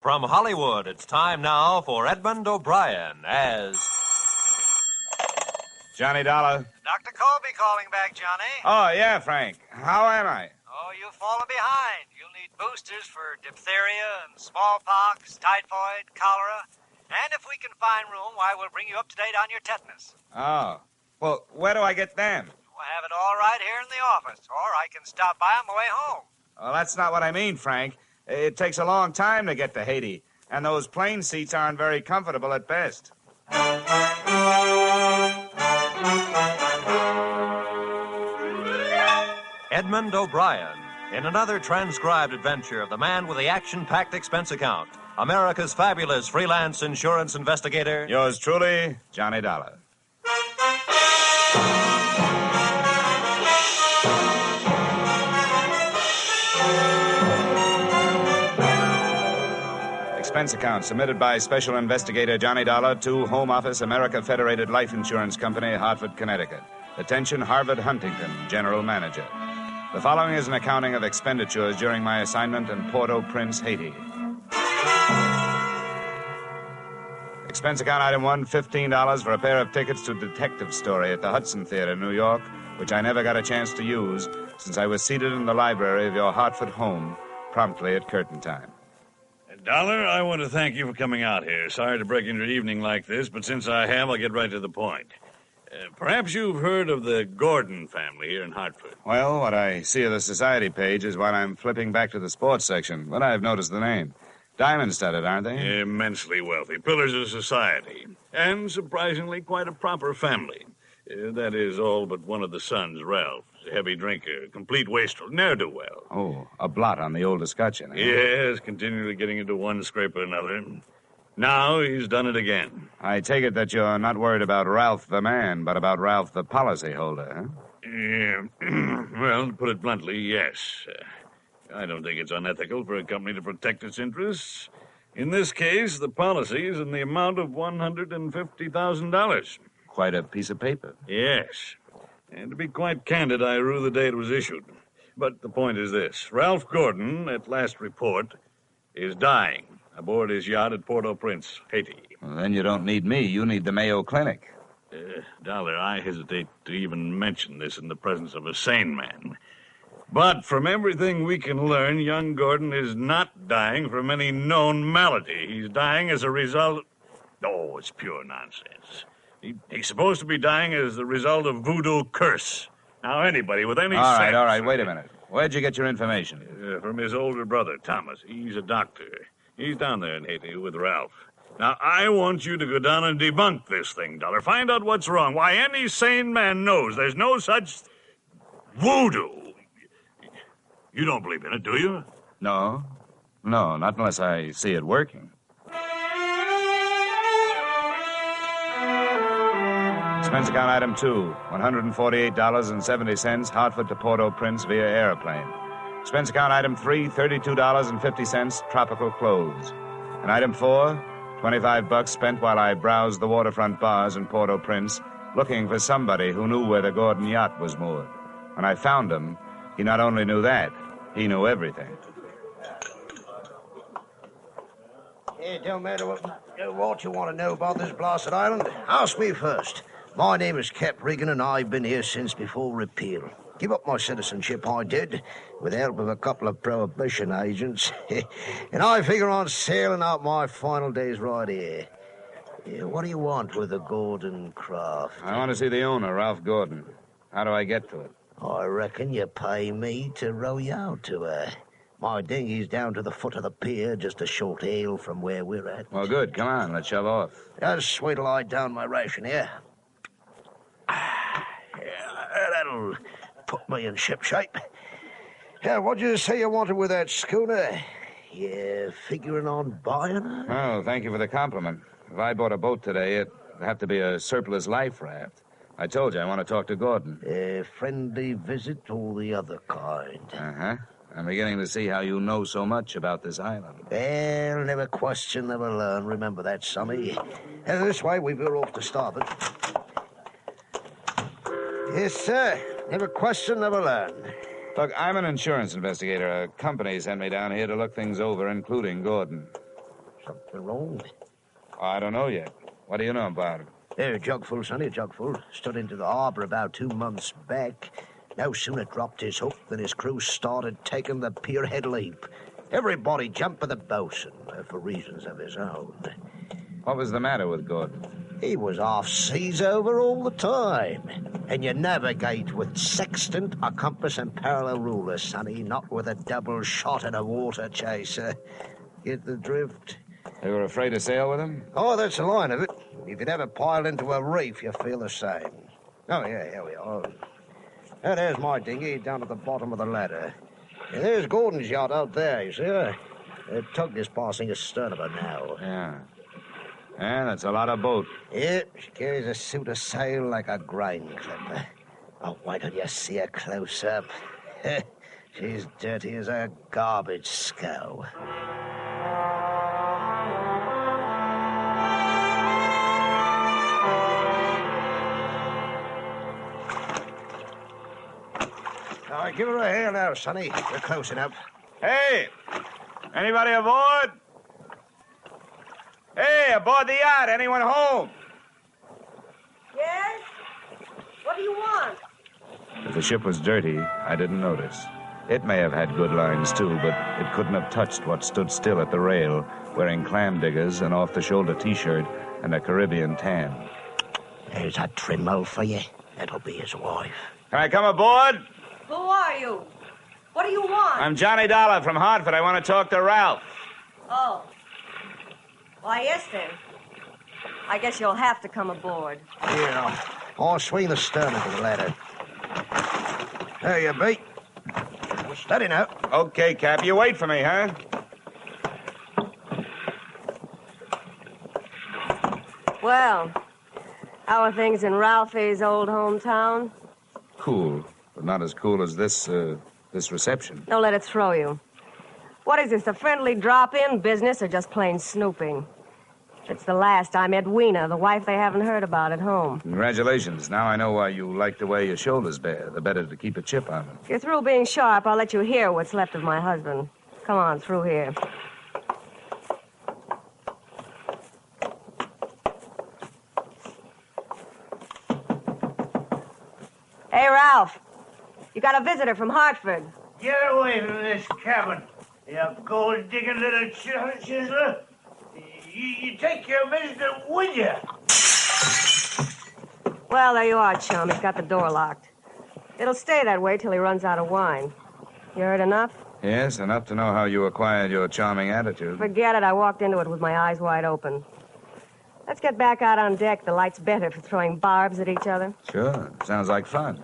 From Hollywood, it's time now for Edmund O'Brien as... Johnny Dollar. Dr. Colby calling back, Johnny. Oh, yeah, Frank. How am I? Oh, you've fallen behind. You'll need boosters for diphtheria and smallpox, typhoid, cholera. And if we can find room, why, we'll bring you up to date on your tetanus. Oh. Well, where do I get them? We'll have it all right here in the office, or I can stop by on my way home. Well, that's not what I mean, Frank. It takes a long time to get to Haiti, and those plane seats aren't very comfortable at best. Edmund O'Brien, in another transcribed adventure of the man with the action-packed expense account, America's fabulous freelance insurance investigator... Yours truly, Johnny Dollar. Expense account submitted by Special Investigator Johnny Dollar to Home Office, America Federated Life Insurance Company, Hartford, Connecticut. Attention, Harvard Huntington, General Manager. The following is an accounting of expenditures during my assignment in Port-au-Prince, Haiti. Expense account item 1, $15 for a pair of tickets to Detective Story at the Hudson Theater, New York, which I never got a chance to use since I was seated in the library of your Hartford home promptly at curtain time. Dollar, I want to thank you for coming out here. Sorry to break into your evening like this, but since I have, I'll get right to the point. Perhaps you've heard of the Gordon family here in Hartford. Well, what I see of the society page is what I'm flipping back to the sports section, but I've noticed the name. Diamond-studded, aren't they? Immensely wealthy. Pillars of society. And, surprisingly, quite a proper family. That is all but one of the sons, Ralph. A heavy drinker, complete wastrel, ne'er-do-well. Oh, a blot on the old escutcheon, eh? Yes, continually getting into one scrape or another. Now he's done it again. I take it that you're not worried about Ralph the man, but about Ralph the policyholder, huh? Yeah. Well, to put it bluntly, yes. I don't think it's unethical for a company to protect its interests. In this case, the policy is in the amount of $150,000. Quite a piece of paper. Yes. And to be quite candid, I rue the day it was issued. But the point is this. Ralph Gordon, at last report, is dying aboard his yacht at Port-au-Prince, Haiti. Well, then you don't need me. You need the Mayo Clinic. Dollar, I hesitate to even mention this in the presence of a sane man. But from everything we can learn, young Gordon is not dying from any known malady. He's dying as a result... Oh, it's pure nonsense. He's supposed to be dying as the result of voodoo curse. Now, anybody with any sense... All right, wait a minute. Where'd you get your information? From his older brother, Thomas. He's a doctor. He's down there in Haiti with Ralph. Now, I want you to go down and debunk this thing, Dollar. Find out what's wrong. Why, any sane man knows there's no such voodoo. You don't believe in it, do you? No, not unless I see it working. Expense account item 2, $148.70, Hartford to Port-au-Prince via airplane. Expense account item 3, $32.50, tropical clothes. And item 4, $25 spent while I browsed the waterfront bars in Port-au-Prince, looking for somebody who knew where the Gordon yacht was moored. When I found him, he not only knew that, he knew everything. It don't matter what you want to know about this blasted island. Ask me first. My name is Cap Regan, and I've been here since before repeal. Give up my citizenship, I did, with the help of a couple of prohibition agents. And I figure on sailing out my final days right here. What do you want with the Gordon craft? I want to see the owner, Ralph Gordon. How do I get to it? I reckon you pay me to row you out to her. My dinghy's down to the foot of the pier, just a short hail from where we're at. Well, good. Come on, let's shove off. Just wait till I down my ration here. That'll put me in ship shape. What'd you say you wanted with that schooner? You figuring on buying her? Oh, thank you for the compliment. If I bought a boat today, it'd have to be a surplus life raft. I told you I want to talk to Gordon. A friendly visit or the other kind? Uh-huh. I'm beginning to see how you know so much about this island. Well, never question, never learn. Remember that, Sonny. This way, we veer off to starboard. Yes, sir. Never question, never learn. Look, I'm an insurance investigator. A company sent me down here to look things over, including Gordon. Something wrong? I don't know yet. What do you know about it? Here, a jugful, Sonny, a jugful. Stood into the harbor about 2 months back. No sooner dropped his hook than his crew started taking the pierhead leap. Everybody jumped for the bosun, for reasons of his own. What was the matter with Gordon? He was off seas over all the time. And you navigate with sextant, a compass, and parallel ruler, Sonny, not with a double shot and a water chaser. Get the drift? They were afraid to sail with him? Oh, that's the line of it. If you'd ever piled into a reef, you feel the same. Oh, yeah, here we are. Now, there's my dinghy down at the bottom of the ladder. And there's Gordon's yacht out there, you see her? The tug is passing astern of her now. Yeah. Yeah, that's a lot of boat. Yep, she carries a suit of sail like a grain clipper. Oh, why don't you see her close up? She's dirty as a garbage scow. All right, give her a hail now, Sonny. We're close enough. Hey! Anybody aboard? Hey, aboard the yacht. Anyone home? Yes? What do you want? If the ship was dirty, I didn't notice. It may have had good lines, too, but it couldn't have touched what stood still at the rail, wearing clam diggers, an off-the-shoulder T-shirt, and a Caribbean tan. There's a trimmo for you. That'll be his wife. Can I come aboard? Who are you? What do you want? I'm Johnny Dollar from Hartford. I want to talk to Ralph. Oh. Why, yes, then. I guess you'll have to come aboard. Yeah. I'll swing the stern into the ladder. There you be. Steady now. Okay, Cap. You wait for me, huh? Well, how are things in Ralphie's old hometown? Cool, but not as cool as this reception. Don't let it throw you. What is this, a friendly drop-in business or just plain snooping? It's the last I'm Edwina, the wife they haven't heard about at home. Congratulations. Now I know why you like the way your shoulders bear. The better to keep a chip on them. If you're through being sharp, I'll let you hear what's left of my husband. Come on, through here. Hey, Ralph. You got a visitor from Hartford. Get away from this cabin, you gold-digging little chiseler. You take your visitor with you. Well, there you are, chum. He's got the door locked. It'll stay that way till he runs out of wine. You heard enough? Yes, enough to know how you acquired your charming attitude. Forget it. I walked into it with my eyes wide open. Let's get back out on deck. The light's better for throwing barbs at each other. Sure. Sounds like fun.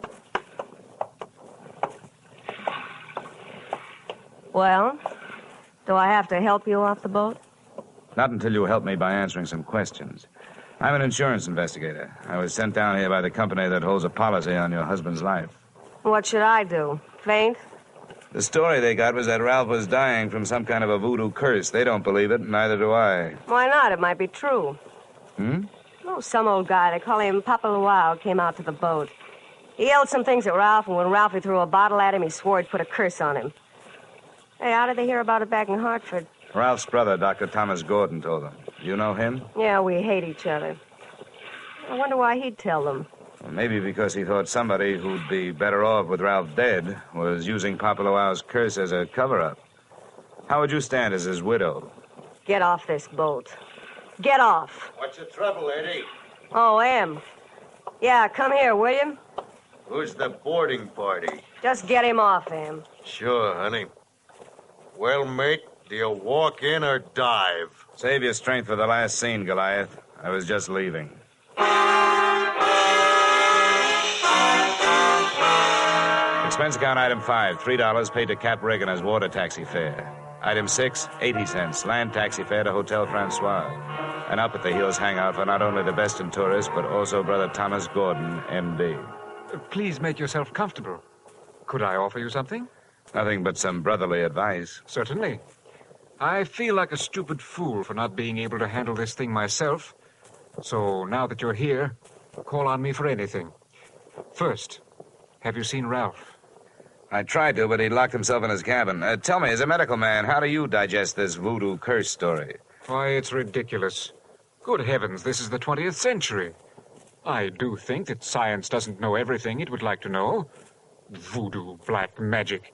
Well, do I have to help you off the boat? Not until you help me by answering some questions. I'm an insurance investigator. I was sent down here by the company that holds a policy on your husband's life. What should I do? Faint? The story they got was that Ralph was dying from some kind of a voodoo curse. They don't believe it, and neither do I. Why not? It might be true. Oh, some old guy, they call him Papa Luau, came out to the boat. He yelled some things at Ralph, and when Ralphie threw a bottle at him, he swore he'd put a curse on him. Hey, how did they hear about it back in Hartford? Ralph's brother, Dr. Thomas Gordon, told them. You know him? Yeah, we hate each other. I wonder why he'd tell them. Well, maybe because he thought somebody who'd be better off with Ralph dead was using Papa Luau's curse as a cover-up. How would you stand as his widow? Get off this boat. Get off. What's the trouble, Eddie? Oh, Em. Yeah, come here, will you? Who's the boarding party? Just get him off, Em. Sure, honey. Well, mate, do you walk in or dive? Save your strength for the last scene, Goliath. I was just leaving. Expense account item 5, $3 paid to Cap Reagan as water taxi fare. Item 6, 80 cents, land taxi fare to Hotel Francois. And up at the Hills hangout for not only the best in tourists, but also Brother Thomas Gordon, M.D. Please make yourself comfortable. Could I offer you something? Nothing but some brotherly advice. Certainly. I feel like a stupid fool for not being able to handle this thing myself. So now that you're here, call on me for anything. First, have you seen Ralph? I tried to, but he locked himself in his cabin. Tell me, as a medical man, how do you digest this voodoo curse story? Why, it's ridiculous. Good heavens, this is the 20th century. I do think that science doesn't know everything it would like to know. Voodoo, black magic.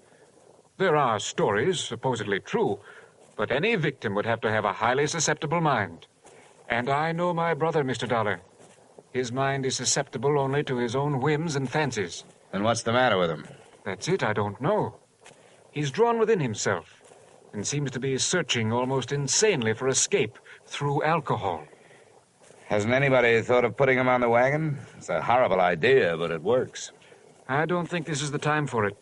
There are stories, supposedly true, but any victim would have to have a highly susceptible mind. And I know my brother, Mr. Dollar. His mind is susceptible only to his own whims and fancies. Then what's the matter with him? That's it, I don't know. He's drawn within himself and seems to be searching almost insanely for escape through alcohol. Hasn't anybody thought of putting him on the wagon? It's a horrible idea, but it works. I don't think this is the time for it.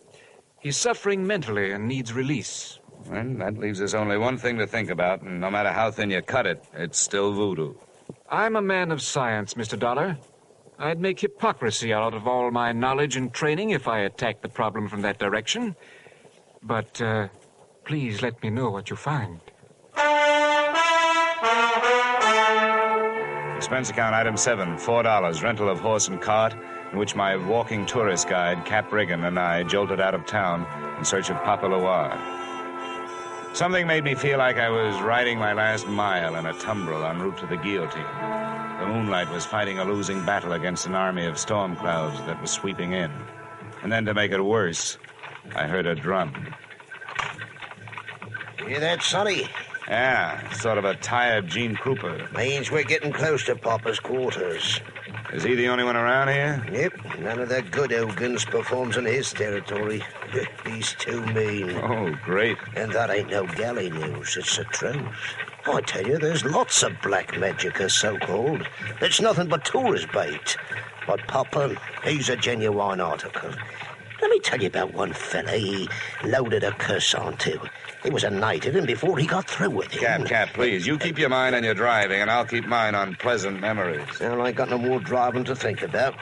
He's suffering mentally and needs release. Well, that leaves us only one thing to think about, and no matter how thin you cut it, it's still voodoo. I'm a man of science, Mr. Dollar. I'd make hypocrisy out of all my knowledge and training if I attacked the problem from that direction. But, please let me know what you find. Expense account item 7, $4, rental of horse and cart, in which my walking tourist guide, Cap Riggin, and I jolted out of town in search of Papa Loire. Something made me feel like I was riding my last mile in a tumbril en route to the guillotine. The moonlight was fighting a losing battle against an army of storm clouds that was sweeping in. And then to make it worse, I heard a drum. Hear that, Sonny? Yeah, sort of a tired Gene Krupa. Means we're getting close to Papa's quarters. Is he the only one around here? Yep, none of the good Ogans performs in his territory. He's too mean. Oh, great. And that ain't no galley news, it's the truth. I tell you, there's lots of black magic, so-called. It's nothing but tourist bait. But Papa, he's a genuine article. Let me tell you about one fella he loaded a curse onto. He was a native, and before he got through with him... Cap, please, you keep your mind on your driving, and I'll keep mine on pleasant memories. Well, I ain't got no more driving to think about.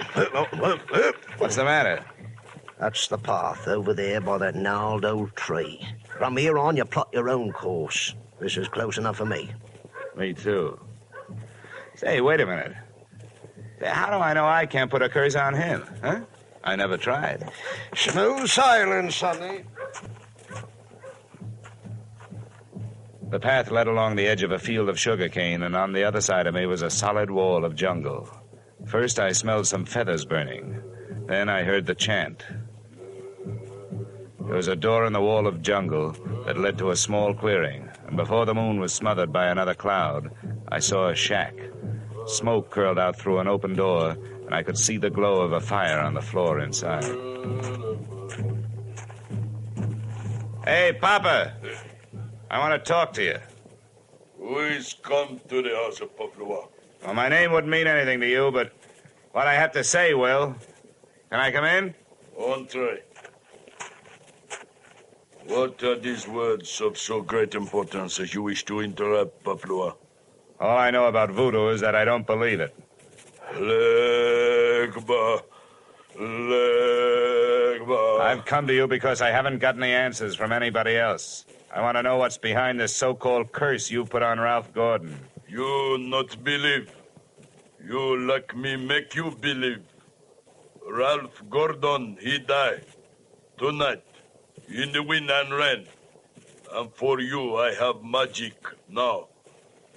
What's the matter? That's the path over there by that gnarled old tree. From here on, you plot your own course. This is close enough for me. Me too. Say, wait a minute. How do I know I can't put a curse on him, huh? I never tried. Smooth sailing, Sonny. The path led along the edge of a field of sugarcane, and on the other side of me was a solid wall of jungle. First, I smelled some feathers burning. Then I heard the chant. There was a door in the wall of jungle that led to a small clearing, and before the moon was smothered by another cloud, I saw a shack. Smoke curled out through an open door, and I could see the glow of a fire on the floor inside. Hey, Papa! I want to talk to you. Who is come to the house of Papa? Well, my name wouldn't mean anything to you, but what I have to say will. Can I come in? Entree. What are these words of so great importance as you wish to interrupt, Papa? All I know about voodoo is that I don't believe it. Legba. I've come to you because I haven't got any answers from anybody else. I want to know what's behind this so-called curse you put on Ralph Gordon. You not believe. You like me make you believe. Ralph Gordon, he died. Tonight, in the wind and rain. And for you, I have magic now.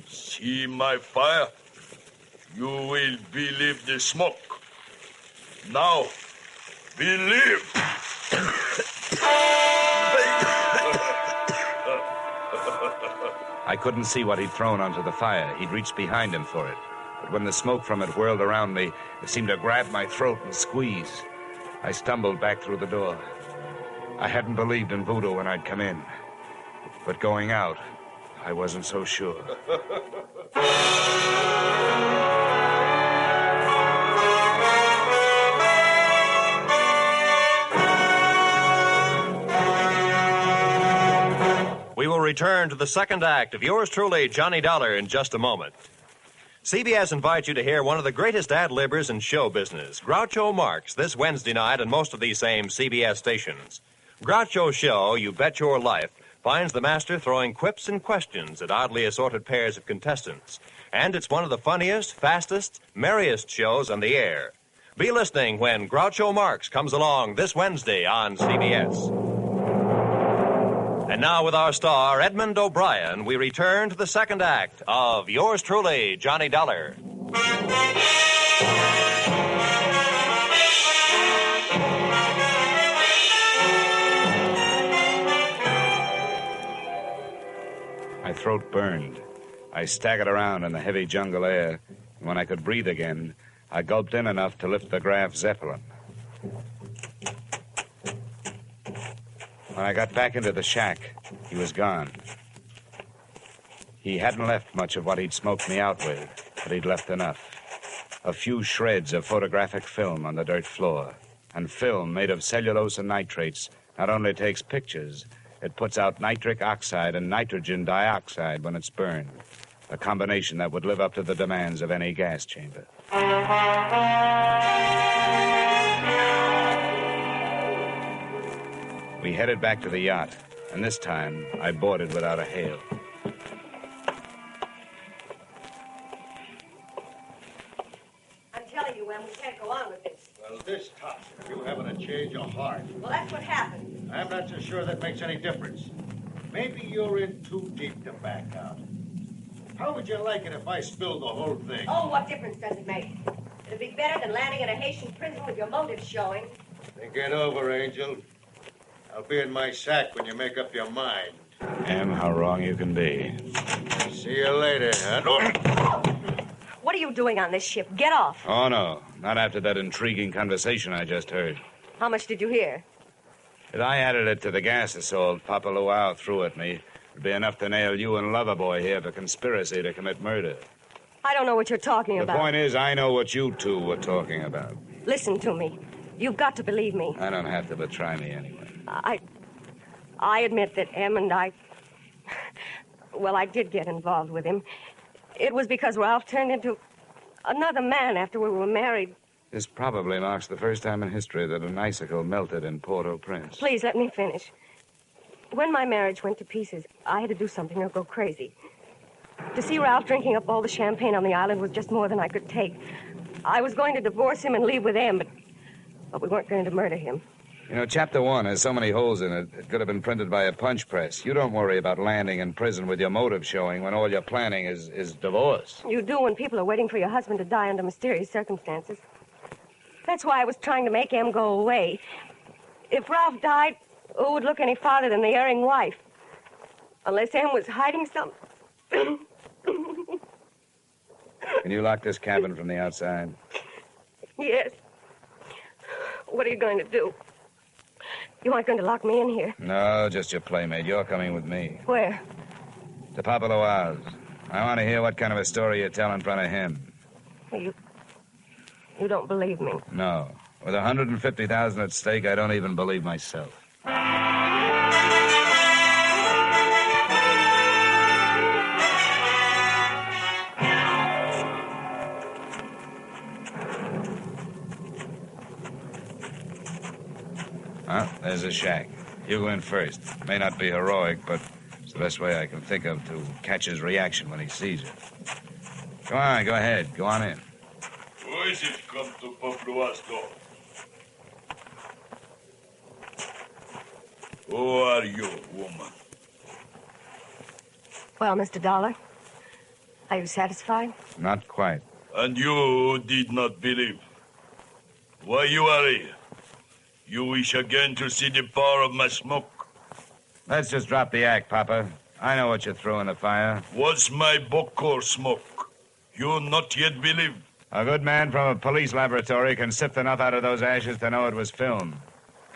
See my fire? You will believe the smoke. Now, believe. I couldn't see what he'd thrown onto the fire. He'd reached behind him for it. But when the smoke from it whirled around me, it seemed to grab my throat and squeeze. I stumbled back through the door. I hadn't believed in voodoo when I'd come in. But going out, I wasn't so sure. We will return to the second act of yours truly, Johnny Dollar, in just a moment. CBS invites you to hear one of the greatest ad-libbers in show business, Groucho Marx, this Wednesday night on most of these same CBS stations. Groucho's show, You Bet Your Life, finds the master throwing quips and questions at oddly assorted pairs of contestants. And it's one of the funniest, fastest, merriest shows on the air. Be listening when Groucho Marx comes along this Wednesday on CBS. And now, with our star, Edmund O'Brien, we return to the second act of yours truly, Johnny Dollar. My throat burned. I staggered around in the heavy jungle air, and when I could breathe again, I gulped in enough to lift the Graf Zeppelin. When I got back into the shack, he was gone. He hadn't left much of what he'd smoked me out with, but he'd left enough. A few shreds of photographic film on the dirt floor. And film made of cellulose and nitrates not only takes pictures, it puts out nitric oxide and nitrogen dioxide when it's burned. A combination that would live up to the demands of any gas chamber. We headed back to the yacht, and this time I boarded without a hail. I'm telling you, Em, we can't go on with this. Well, this tops it. You having a change of heart. Well, that's what happened. I'm not so sure that makes any difference. Maybe you're in too deep to back out. How would you like it if I spilled the whole thing? Oh, what difference does it make? It'd be better than landing in a Haitian prison with your motives showing. Think it over, Angel. I'll be in my sack when you make up your mind. Em, how wrong you can be. See you later, huh? What are you doing on this ship? Get off. Oh, no. Not after that intriguing conversation I just heard. How much did you hear? If I added it to the gas assault Papa Luau threw at me, it'd be enough to nail you and Loverboy here for conspiracy to commit murder. I don't know what you're talking The about. point is, I know what you two were talking about. Listen to me. You've got to believe me. I don't have to, but try me anyway. I admit that Em and I... Well, I did get involved with him. It was because Ralph turned into another man after we were married. This probably marks the first time in history that an icicle melted in Port-au-Prince. Please, let me finish. When my marriage went to pieces, I had to do something or go crazy. To see Ralph drinking up all the champagne on the island was just more than I could take. I was going to divorce him and leave with Em, but we weren't going to murder him. You know, Chapter 1 has so many holes in it, it could have been printed by a punch press. You don't worry about landing in prison with your motive showing when all you're planning is divorce. You do when people are waiting for your husband to die under mysterious circumstances. That's why I was trying to make Em go away. If Ralph died, who would look any farther than the erring wife? Unless Em was hiding something. Can you lock this cabin from the outside? Yes. What are you going to do? You aren't going to lock me in here. No, just your playmate. You're coming with me. Where? To Papa Luau's. I want to hear what kind of a story you tell in front of him. You don't believe me. No. With $150,000 at stake, I don't even believe myself. There's a shack. You go in first. May not be heroic, but it's the best way I can think of to catch his reaction when he sees it. Come on, go ahead. Go on in. Who is it come to Paplua's door? Who are you, woman? Well, Mr. Dollar, are you satisfied? Not quite. And you did not believe. Why you are here? You wish again to see the power of my smoke? Let's just drop the act, Papa. I know what you threw in the fire. Was my Bokor smoke? You not yet believe? A good man from a police laboratory can sift enough out of those ashes to know it was film.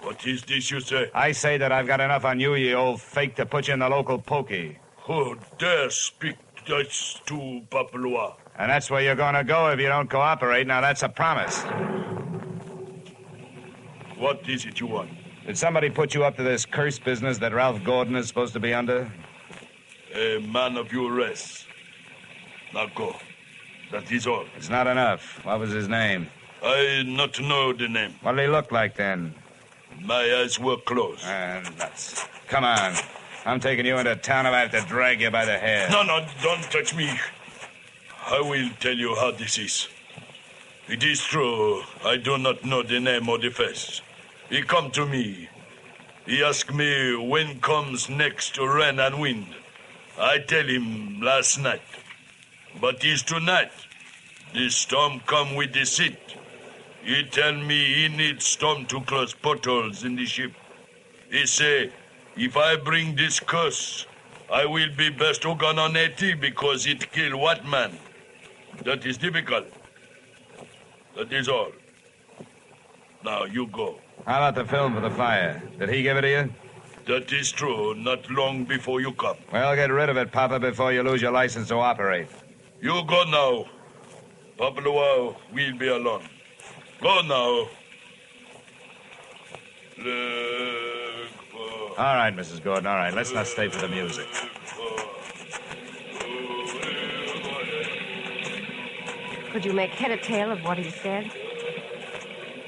What is this you say? I say that I've got enough on you, you old fake, to put you in the local pokey. Who dare speak Dutch to Papua? And that's where you're going to go if you don't cooperate. Now, that's a promise. What is it you want? Did somebody put you up to this cursed business that Ralph Gordon is supposed to be under? A man of your race. Now go. That is all. It's not enough. What was his name? I not know the name. What did he look like then? My eyes were closed. Nuts. Come on. I'm taking you into town if I have to drag you by the hair. No, don't touch me. I will tell you how this is. It is true, I do not know the name or the face. He come to me. He asked me when comes next rain and wind. I tell him last night. But it's tonight. The storm come with the seat. He tell me he needs storm to close potholes in the ship. He say, if I bring this curse, I will be best Ogan on AT because it kill what man? That is difficult. That is all. Now you go. How about the film for the fire? Did he give it to you? That is true, not long before you come. Well, get rid of it, Papa, before you lose your license to operate. You go now. Papa Luau will be alone. Go now. All right, Mrs. Gordon, all right. Let's not stay for the music. Could you make head or tail of what he said?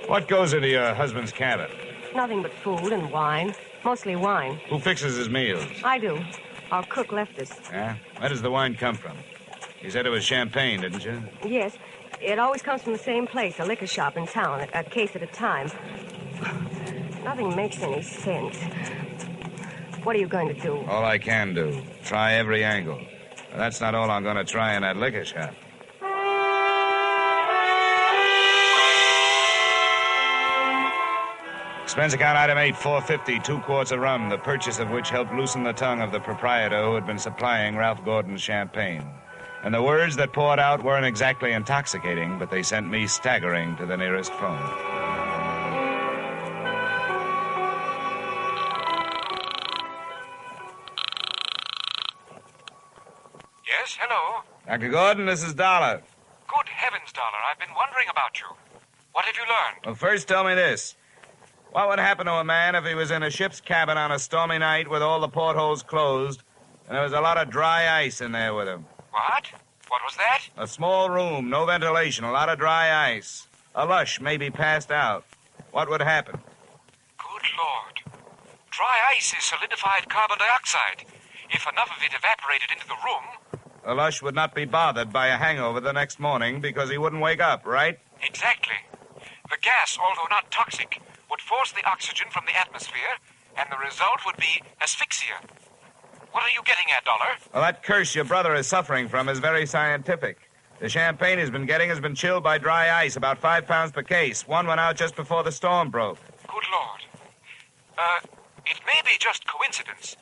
What goes into your husband's cabin? Nothing but food and wine. Mostly wine. Who fixes his meals? I do. Our cook left us. Yeah? Where does the wine come from? You said it was champagne, didn't you? Yes. It always comes from the same place, a liquor shop in town, a case at a time. Nothing makes any sense. What are you going to do? All I can do. Try every angle. But that's not all I'm going to try in that liquor shop. Expense account item 8, $4.50, 2 quarts of rum, the purchase of which helped loosen the tongue of the proprietor who had been supplying Ralph Gordon's champagne. And the words that poured out weren't exactly intoxicating, but they sent me staggering to the nearest phone. Yes, hello. Dr. Gordon, this is Dollar. Good heavens, Dollar. I've been wondering about you. What have you learned? Well, first tell me this. What would happen to a man if he was in a ship's cabin on a stormy night with all the portholes closed and there was a lot of dry ice in there with him? What? What was that? A small room, no ventilation, a lot of dry ice. A lush, maybe passed out. What would happen? Good Lord. Dry ice is solidified carbon dioxide. If enough of it evaporated into the room... A lush would not be bothered by a hangover the next morning because he wouldn't wake up, right? Exactly. The gas, although not toxic, would force the oxygen from the atmosphere, and the result would be asphyxia. What are you getting at, Dollar? Well, that curse your brother is suffering from is very scientific. The champagne he's been getting has been chilled by dry ice, about 5 pounds per case. One went out just before the storm broke. Good Lord. It may be just coincidence,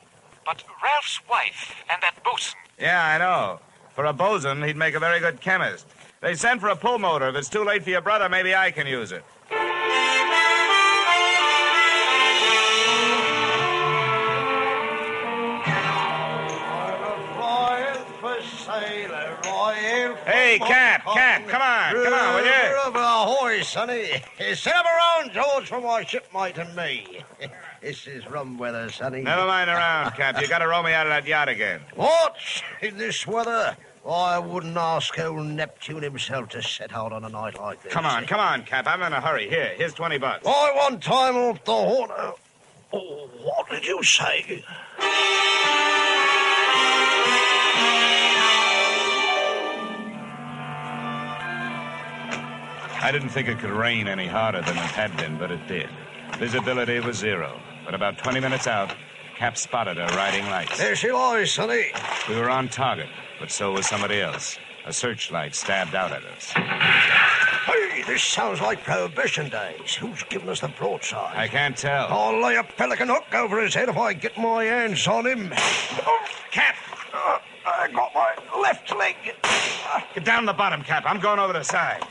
but Ralph's wife and that bosun... Yeah, I know. For a bosun, he'd make a very good chemist. They sent for a pull motor. If it's too late for your brother, maybe I can use it. Hey, Cap, come on, will you? Ahoy, sonny. Set up around, George, for my shipmate and me. This is rum weather, sonny. Never mind around, Cap. You gotta row me out of that yacht again. What? In this weather? I wouldn't ask old Neptune himself to set out on a night like this. Come on, Cap. I'm in a hurry. Here's $20. I want time off the horn. Oh, what did you say? I didn't think it could rain any harder than it had been, but it did. Visibility was 0. But about 20 minutes out, Cap spotted her riding lights. There she lies, sonny. We were on target, but so was somebody else. A searchlight stabbed out at us. Hey, this sounds like Prohibition days. Who's giving us the broadside? I can't tell. I'll lay a pelican hook over his head if I get my hands on him. Oh, Cap! I got my left leg. Get down the bottom, Cap. I'm going over the side.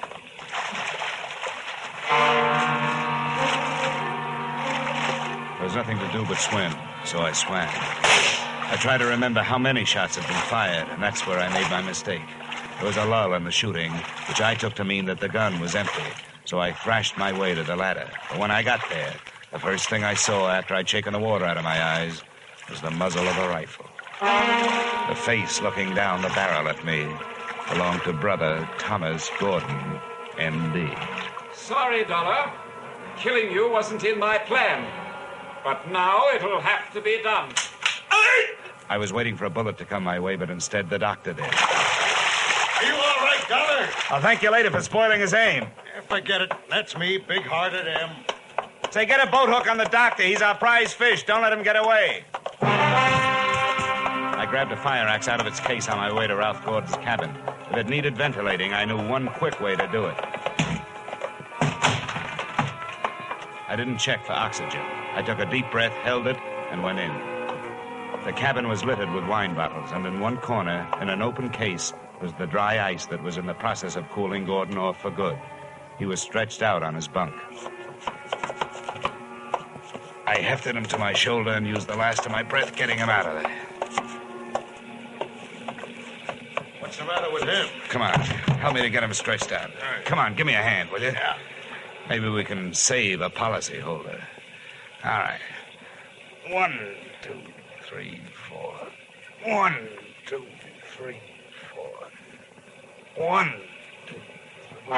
There was nothing to do but swim, so I swam. I tried to remember how many shots had been fired, and that's where I made my mistake. There was a lull in the shooting, which I took to mean that the gun was empty, so I thrashed my way to the ladder. But when I got there, the first thing I saw after I'd shaken the water out of my eyes was the muzzle of a rifle. The face looking down the barrel at me belonged to Brother Thomas Gordon, M.D. Sorry, Dollar. Killing you wasn't in my plan. But now it'll have to be done. I was waiting for a bullet to come my way, but instead the doctor did. Are you all right, Dollar? I'll thank you later for spoiling his aim. Forget it. That's me, big-hearted M. Say, get a boat hook on the doctor. He's our prize fish. Don't let him get away. I grabbed a fire axe out of its case on my way to Ralph Gordon's cabin. If it needed ventilating, I knew one quick way to do it. I didn't check for oxygen. I took a deep breath, held it, and went in. The cabin was littered with wine bottles, and in one corner, in an open case, was the dry ice that was in the process of cooling Gordon off for good. He was stretched out on his bunk. I hefted him to my shoulder and used the last of my breath getting him out of there. What's the matter with him? Come on. Help me to get him stretched out. Right. Come on, give me a hand, will you? Yeah. Maybe we can save a policyholder. All right. 1, 2, 3, 4. 1, 2, 3, 4. 1, 2, 3.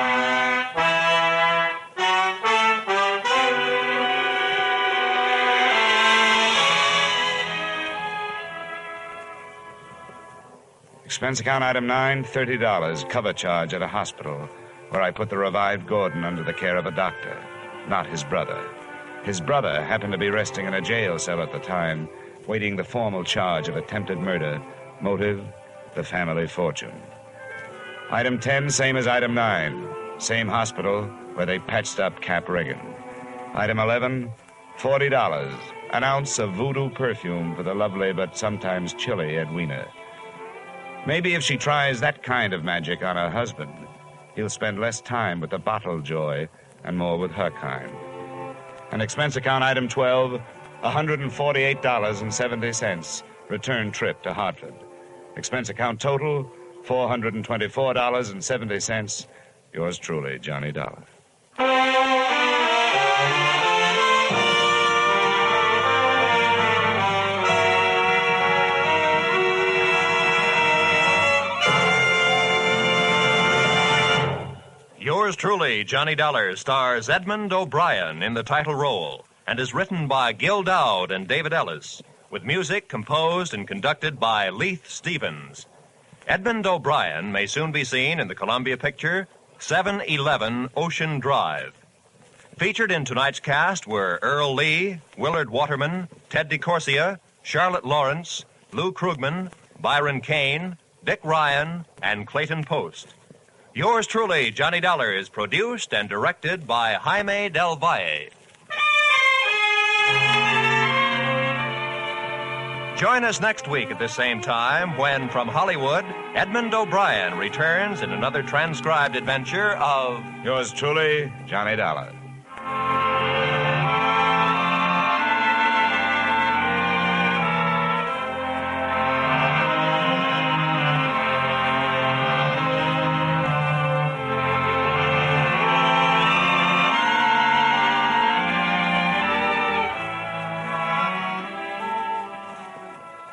Expense account item 9, $30, cover charge at a hospital, where I put the revived Gordon under the care of a doctor, not his brother. His brother happened to be resting in a jail cell at the time, waiting the formal charge of attempted murder. Motive, the family fortune. Item 10, same as item 9. Same hospital where they patched up Cap Reagan. Item 11, $40, an ounce of voodoo perfume for the lovely but sometimes chilly Edwina. Maybe if she tries that kind of magic on her husband, he'll spend less time with the bottle joy and more with her kind. And expense account item 12, $148.70, return trip to Hartford. Expense account total, $424.70. Yours truly, Johnny Dollar. Yours truly, Johnny Dollar, stars Edmund O'Brien in the title role and is written by Gil Dowd and David Ellis, with music composed and conducted by Leith Stevens. Edmund O'Brien may soon be seen in the Columbia picture 711 Ocean Drive. Featured in tonight's cast were Earl Lee, Willard Waterman, Ted DeCorsia, Charlotte Lawrence, Lou Krugman, Byron Kane, Dick Ryan, and Clayton Post. Yours truly, Johnny Dollar, is produced and directed by Jaime Del Valle. Join us next week at the same time when, from Hollywood, Edmund O'Brien returns in another transcribed adventure of... Yours truly, Johnny Dollar.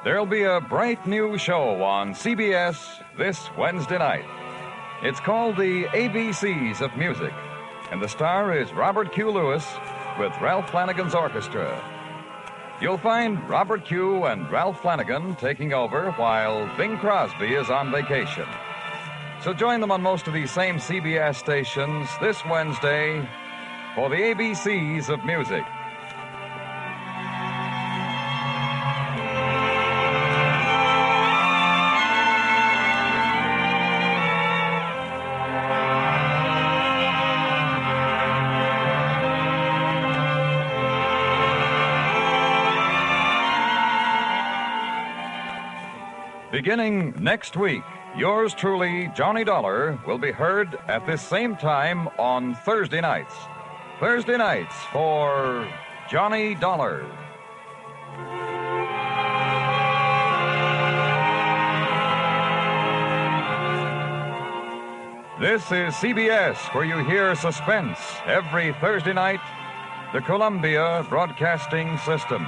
There'll be a bright new show on CBS this Wednesday night. It's called The ABCs of Music, and the star is Robert Q. Lewis with Ralph Flanagan's orchestra. You'll find Robert Q. and Ralph Flanagan taking over while Bing Crosby is on vacation. So join them on most of these same CBS stations this Wednesday for The ABCs of Music. Beginning next week, yours truly, Johnny Dollar, will be heard at this same time on Thursday nights. Thursday nights for Johnny Dollar. This is CBS, where you hear suspense every Thursday night, the Columbia Broadcasting System.